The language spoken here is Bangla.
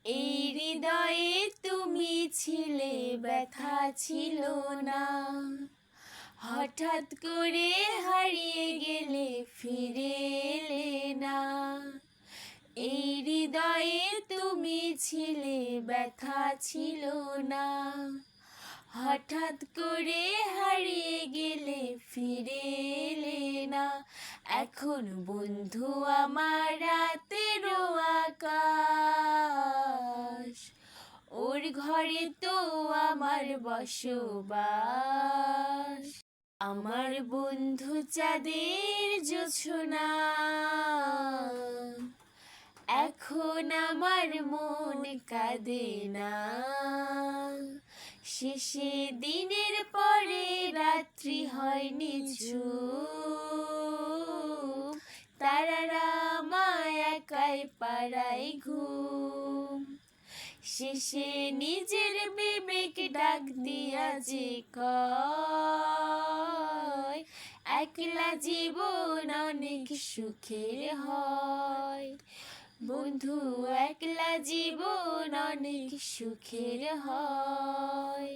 এই হৃদয়ে তুমি ছিলে, ব্যথা ছিল না। হঠাৎ করে হারিয়ে গেলে, ফিরে এলে না। এই হৃদয়ে তুমি ছিলে, ব্যথা ছিল না। হঠাৎ করে হারিয়ে গেলে, ফিরে এলে না। এখন বন্ধু আমার রাতেরও আকাশ, ওর ঘরে তো আমার বসবাস। আমার বন্ধু চাঁদের জোছনা, এখন আমার মন কাঁদে না। শেষে দিনের পরে রাত্রি হয় নিঝুম, তারারা আমায় একাই পাড়ায় ঘুম। শেষে নিজের বিবেক ডাক দিয়া যে কয়, একলা জীবন অনেক সুখের হয়। বন্ধু, একলা জীবন অনেক সুখের হয়।